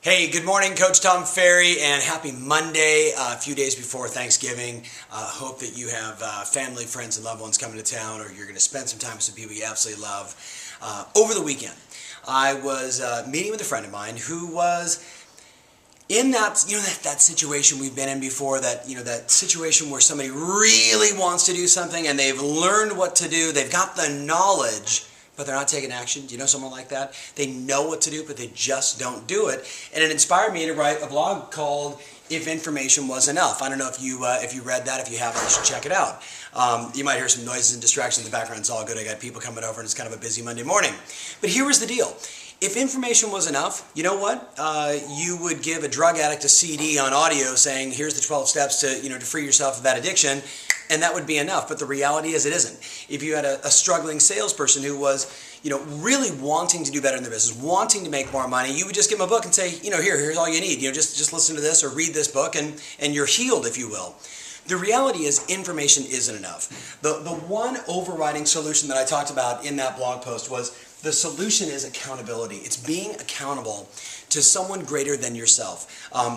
Hey, good morning, Coach Tom Ferry, and happy Monday, a few days before Thanksgiving. Hope that you have family, friends, and loved ones coming to town, or you're going to spend some time with some people you absolutely love. Over the weekend, I was meeting with a friend of mine who was in that, that situation we've been in before, that situation where somebody really wants to do something and they've learned what to do, they've got the knowledge, but they're not taking action. Do you know someone like that? They know what to do, but they just don't do it. And it inspired me to write a blog called "If Information Was Enough." I don't know if you read that. If you haven't, you should check it out. You might hear some noises and distractions in the background. It's all good. I got people coming over, and it's kind of a busy Monday morning. But here was the deal. If information was enough, you know what? You would give a drug addict a CD on audio saying, "Here's the 12 steps to free yourself of that addiction," and that would be enough. But the reality is, it isn't. If you had a struggling salesperson who was, really wanting to do better in their business, wanting to make more money, you would just give them a book and say, here's all you need. Just listen to this or read this book, and you're healed, if you will. The reality is, information isn't enough. The one overriding solution that I talked about in that blog post was, the solution is accountability. It's being accountable to someone greater than yourself.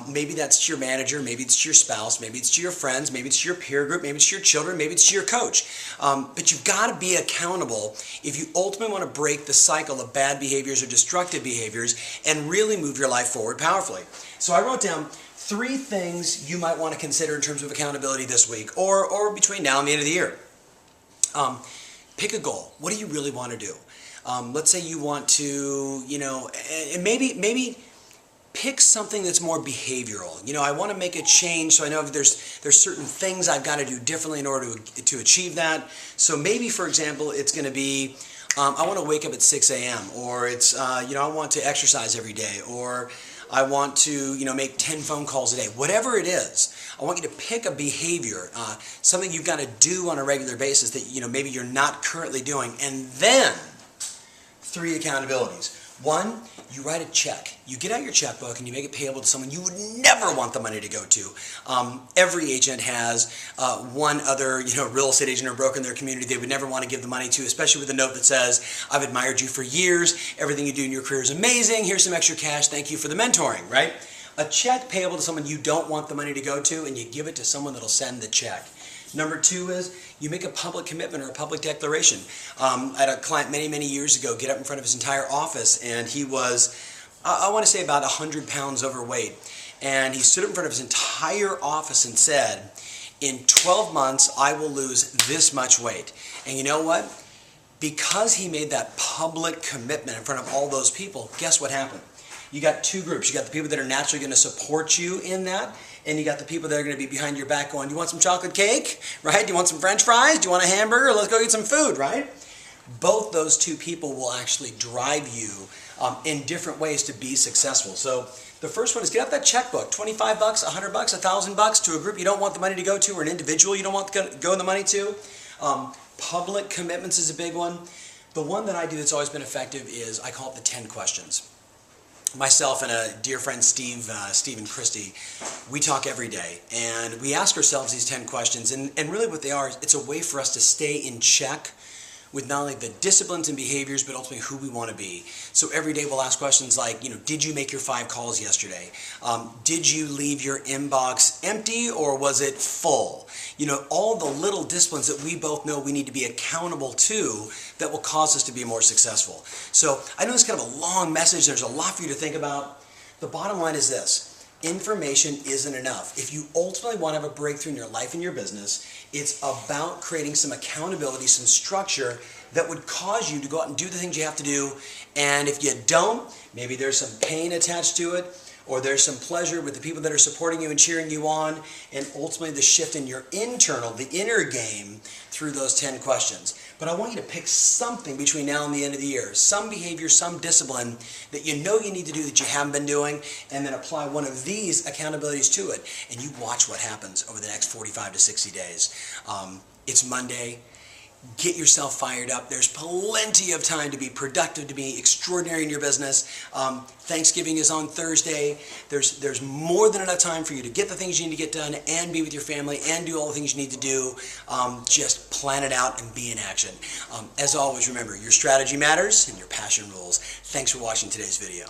Maybe that's to your manager, maybe it's to your spouse, maybe it's to your friends, maybe it's to your peer group, maybe it's to your children, maybe it's to your coach. But you've got to be accountable if you ultimately want to break the cycle of bad behaviors or destructive behaviors and really move your life forward powerfully. So I wrote down 3 things you might want to consider in terms of accountability this week or between now and the end of the year. Pick a goal. What do you really want to do? Let's say you want to, and maybe pick something that's more behavioral. I want to make a change, so I know there's certain things I've got to do differently in order to achieve that. So maybe, for example, it's going to be, I want to wake up at 6 a.m. or it's, I want to exercise every day, or I want to, make 10 phone calls a day. Whatever it is, I want you to pick a behavior, something you've got to do on a regular basis that, maybe you're not currently doing, and then 3 accountabilities. 1, you write a check. You get out your checkbook and you make it payable to someone you would never want the money to go to. Every agent has one other, real estate agent or broker in their community they would never want to give the money to, especially with a note that says, "I've admired you for years. Everything you do in your career is amazing. Here's some extra cash. Thank you for the mentoring," right? A check payable to someone you don't want the money to go to, and you give it to someone that'll send the check. Number 2 is you make a public commitment or a public declaration. I had a client many years ago get up in front of his entire office, and he was, I want to say, about 100 pounds overweight. And he stood up in front of his entire office and said, "In 12 months, I will lose this much weight." And you know what? Because he made that public commitment in front of all those people, guess what happened? You got 2 groups. You got the people that are naturally going to support you in that, and you got the people that are going to be behind your back going, "Do you want some chocolate cake? Right? Do you want some French fries? Do you want a hamburger? Let's go get some food," right? Both those 2 people will actually drive you in different ways to be successful. So the first one is get out that checkbook, $25, $100, $1,000 to a group you don't want the money to go to, or an individual you don't want to go the money to. Public commitments is a big one. The one that I do that's always been effective is, I call it the 10 questions. Myself and a dear friend, Steve and Christy, we talk every day, and we ask ourselves these 10 questions, and really what they are is, it's a way for us to stay in check with not only the disciplines and behaviors, but ultimately who we want to be. So every day we'll ask questions like, did you make your 5 calls yesterday? Did you leave your inbox empty, or was it full? All the little disciplines that we both know we need to be accountable to that will cause us to be more successful. So I know it's kind of a long message. There's a lot for you to think about. The bottom line is this. Information isn't enough. If you ultimately want to have a breakthrough in your life and your business, it's about creating some accountability, some structure that would cause you to go out and do the things you have to do. And if you don't, maybe there's some pain attached to it, or there's some pleasure with the people that are supporting you and cheering you on, and ultimately the shift in your the inner game through those 10 questions. But I want you to pick something between now and the end of the year, some behavior, some discipline that you know you need to do that you haven't been doing, and then apply one of these accountabilities to it, and you watch what happens over the next 45 to 60 days. It's Monday. Get yourself fired up. There's plenty of time to be productive, to be extraordinary in your business. Thanksgiving is on Thursday. There's more than enough time for you to get the things you need to get done and be with your family and do all the things you need to do. Just plan it out and be in action. As always, remember, your strategy matters and your passion rules. Thanks for watching today's video.